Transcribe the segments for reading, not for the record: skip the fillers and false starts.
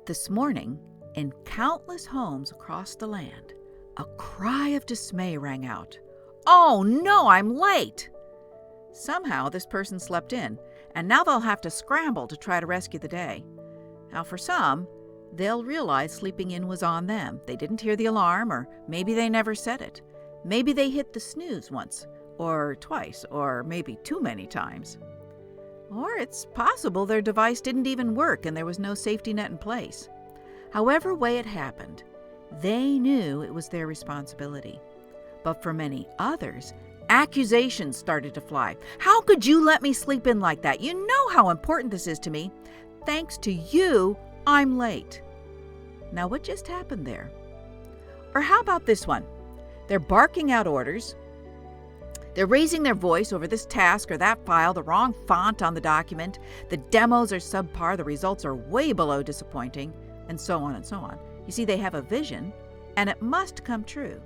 This morning, in countless homes across the land, a cry of dismay rang out. "Oh no, I'm late!" Somehow this person slept in, and now they'll have to scramble to try to rescue the day. Now for some, they'll realize sleeping in was on them. They didn't hear the alarm, or maybe they never set it. Maybe they hit the snooze once, or twice, or maybe too many times. Or it's possible their device didn't even work and there was no safety net in place. However way it happened, they knew it was their responsibility. But for many others, accusations started to fly. "How could you let me sleep in like that? You know how important this is to me. Thanks to you, I'm late." Now what just happened there? Or how about this one? They're barking out orders. They're raising their voice over this task or that file, the wrong font on the document. The demos are subpar, the results are way below disappointing, and so on and so on. You see, they have a vision, and it must come true.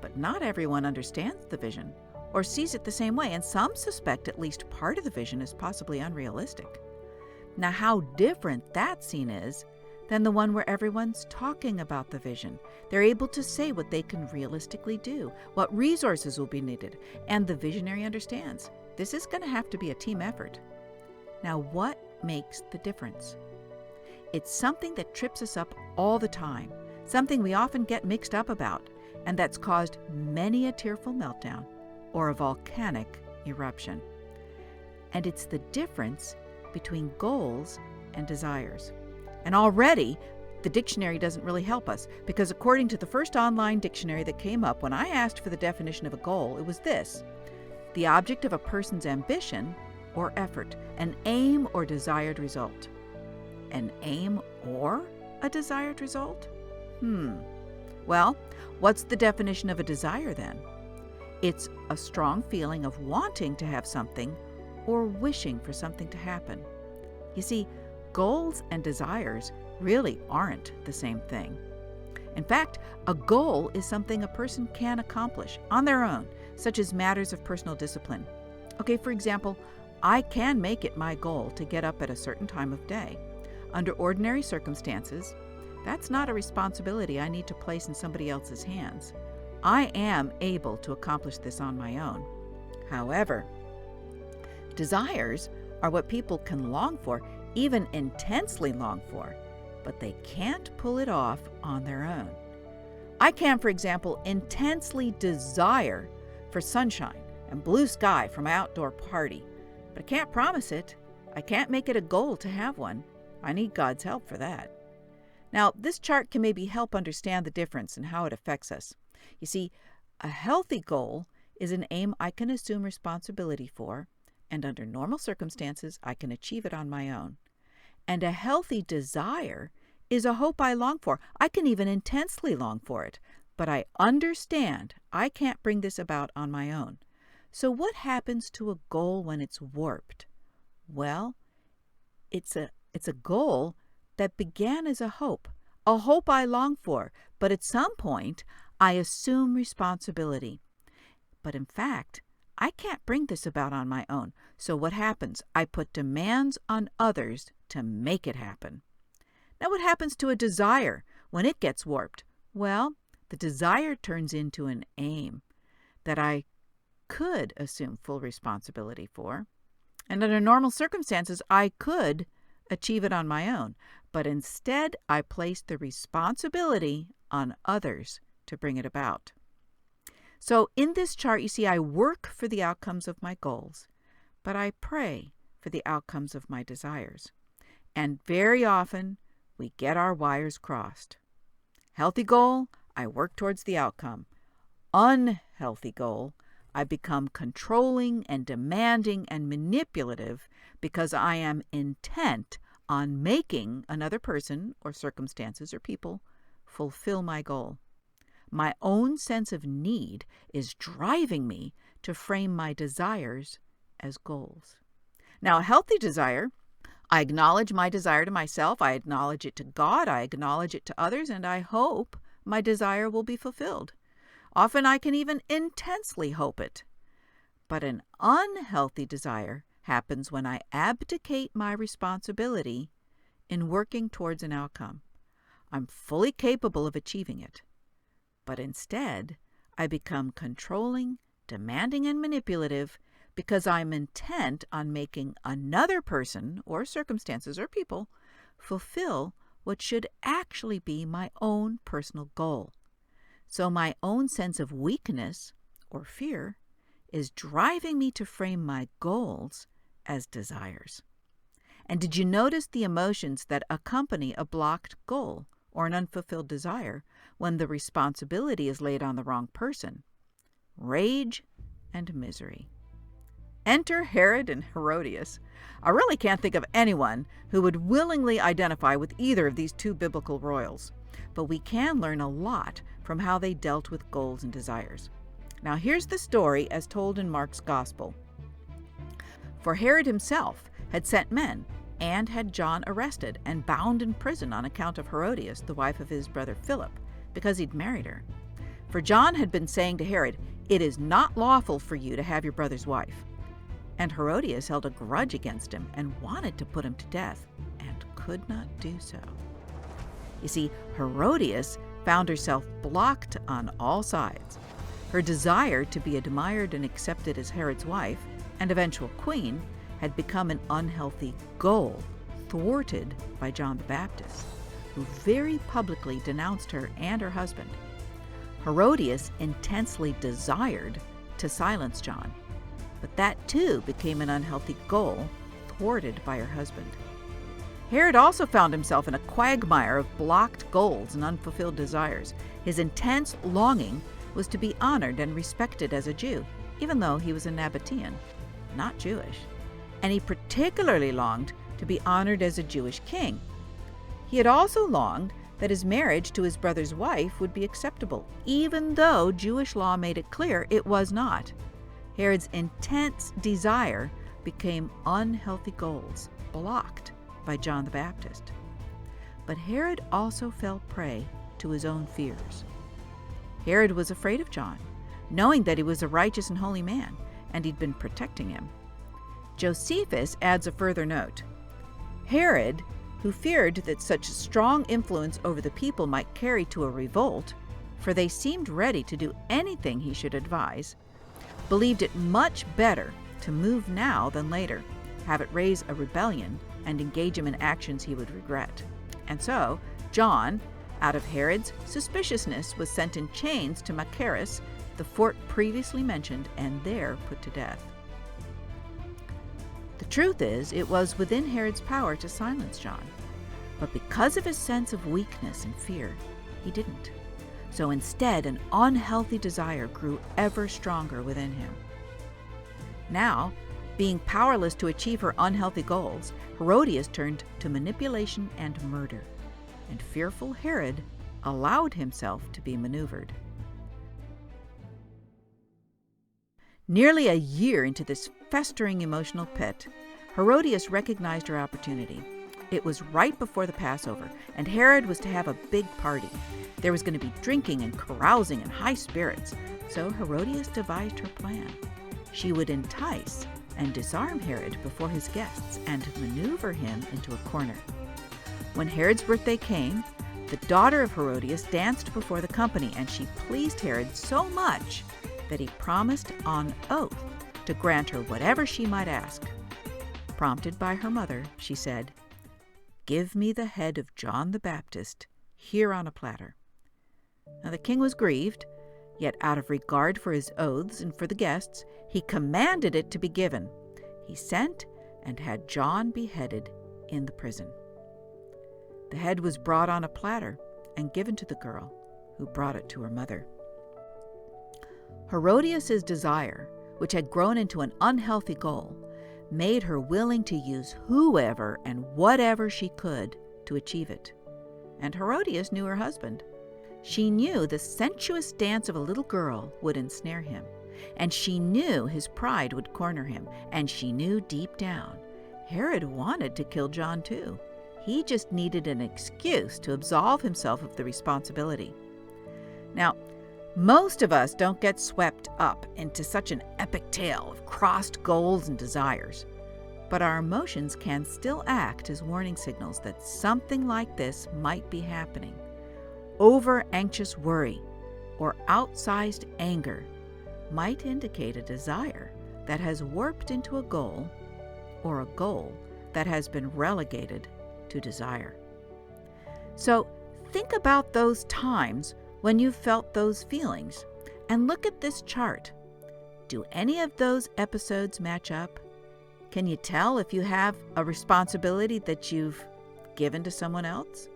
But not everyone understands the vision or sees it the same way, and some suspect at least part of the vision is possibly unrealistic. Now, how different that scene is than the one where everyone's talking about the vision. They're able to say what they can realistically do, what resources will be needed, and the visionary understands this is going to have to be a team effort. Now, what makes the difference? It's something that trips us up all the time, something we often get mixed up about, and that's caused many a tearful meltdown or a volcanic eruption. And it's the difference between goals and desires. And already, the dictionary doesn't really help us, because according to the first online dictionary that came up when I asked for the definition of a goal, it was this: the object of a person's ambition or effort, an aim or desired result. An aim or a desired result? Well, what's the definition of a desire then? It's a strong feeling of wanting to have something or wishing for something to happen. You see, goals and desires really aren't the same thing. In fact, a goal is something a person can accomplish on their own, such as matters of personal discipline. Okay, for example, I can make it my goal to get up at a certain time of day. Under ordinary circumstances, that's not a responsibility I need to place in somebody else's hands. I am able to accomplish this on my own. However, desires are what people can long for, even intensely long for, but they can't pull it off on their own. I can, for example, intensely desire for sunshine and blue sky from my outdoor party, but I can't promise it. I can't make it a goal to have one. I need God's help for that. Now, this chart can maybe help understand the difference and how it affects us. You see, a healthy goal is an aim I can assume responsibility for, and under normal circumstances, I can achieve it on my own. And a healthy desire is a hope I long for. I can even intensely long for it, but I understand I can't bring this about on my own. So what happens to a goal when it's warped? Well, it's a goal that began as a hope I long for, but at some point I assume responsibility. But in fact, I can't bring this about on my own. So what happens? I put demands on others to make it happen. Now what happens to a desire when it gets warped? Well, the desire turns into an aim that I could assume full responsibility for. And under normal circumstances, I could achieve it on my own. But instead, I place the responsibility on others to bring it about. So in this chart, you see I work for the outcomes of my goals, but I pray for the outcomes of my desires. And very often, we get our wires crossed. Healthy goal, I work towards the outcome. Unhealthy goal, I become controlling and demanding and manipulative because I am intent on making another person or circumstances or people fulfill my goal. My own sense of need is driving me to frame my desires as goals. Now, a healthy desire, I acknowledge my desire to myself, I acknowledge it to God, I acknowledge it to others, and I hope my desire will be fulfilled. Often I can even intensely hope it. But an unhealthy desire happens when I abdicate my responsibility in working towards an outcome. I'm fully capable of achieving it. But instead, I become controlling, demanding, and manipulative because I'm intent on making another person or circumstances or people fulfill what should actually be my own personal goal. So my own sense of weakness or fear is driving me to frame my goals as desires. And did you notice the emotions that accompany a blocked goal or an unfulfilled desire when the responsibility is laid on the wrong person? Rage and misery. Enter Herod and Herodias. I really can't think of anyone who would willingly identify with either of these two biblical royals, but we can learn a lot from how they dealt with goals and desires. Now here's the story as told in Mark's Gospel. For Herod himself had sent men and had John arrested and bound in prison on account of Herodias, the wife of his brother Philip, because he'd married her. For John had been saying to Herod, "It is not lawful for you to have your brother's wife." And Herodias held a grudge against him and wanted to put him to death, and could not do so. You see, Herodias found herself blocked on all sides. Her desire to be admired and accepted as Herod's wife and eventual queen had become an unhealthy goal, thwarted by John the Baptist, who very publicly denounced her and her husband. Herodias intensely desired to silence John, but that too became an unhealthy goal, thwarted by her husband. Herod also found himself in a quagmire of blocked goals and unfulfilled desires. His intense longing was to be honored and respected as a Jew, even though he was a Nabatean, not Jewish. And he particularly longed to be honored as a Jewish king. He had also longed that his marriage to his brother's wife would be acceptable, even though Jewish law made it clear it was not. Herod's intense desire became unhealthy goals, blocked by John the Baptist. But Herod also fell prey to his own fears. Herod was afraid of John, knowing that he was a righteous and holy man, and he'd been protecting him. Josephus adds a further note. Herod, who feared that such strong influence over the people might carry to a revolt, for they seemed ready to do anything he should advise, believed it much better to move now than later, have it raise a rebellion, and engage him in actions he would regret. And so, John, out of Herod's suspiciousness, was sent in chains to Machaerus, the fort previously mentioned, and there put to death. The truth is, it was within Herod's power to silence John, but because of his sense of weakness and fear, he didn't. So instead, an unhealthy desire grew ever stronger within him. Now, being powerless to achieve her unhealthy goals, Herodias turned to manipulation and murder, and fearful Herod allowed himself to be maneuvered. Nearly a year into this festering emotional pit, Herodias recognized her opportunity. It was right before the Passover, and Herod was to have a big party. There was going to be drinking and carousing and high spirits, so Herodias devised her plan. She would entice and disarm Herod before his guests and maneuver him into a corner. When Herod's birthday came, the daughter of Herodias danced before the company, and she pleased Herod so much that he promised on oath to grant her whatever she might ask. Prompted by her mother, she said, "Give me the head of John the Baptist here on a platter." Now the king was grieved, yet out of regard for his oaths and for the guests, he commanded it to be given. He sent and had John beheaded in the prison. The head was brought on a platter and given to the girl, who brought it to her mother. Herodias' desire, which had grown into an unhealthy goal, made her willing to use whoever and whatever she could to achieve it. And Herodias knew her husband. She knew the sensuous dance of a little girl would ensnare him, and she knew his pride would corner him, and she knew deep down Herod wanted to kill John too. He just needed an excuse to absolve himself of the responsibility. Now, most of us don't get swept up into such an epic tale of crossed goals and desires. but our emotions can still act as warning signals that something like this might be happening. Over-anxious worry or outsized anger might indicate a desire that has warped into a goal, or a goal that has been relegated to desire. So think about those times when you felt those feelings and look at this chart. Do any of those episodes match up? Can you tell if you have a responsibility that you've given to someone else?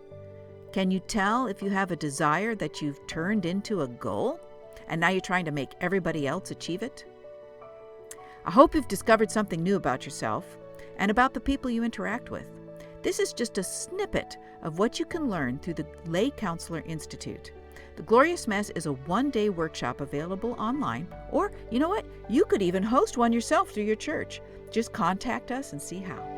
Can you tell if you have a desire that you've turned into a goal and now you're trying to make everybody else achieve it? I hope you've discovered something new about yourself and about the people you interact with. This is just a snippet of what you can learn through the Lay Counselor Institute. The Glorious Mess is a one-day workshop available online, or you know what? You could even host one yourself through your church. Just contact us and see how.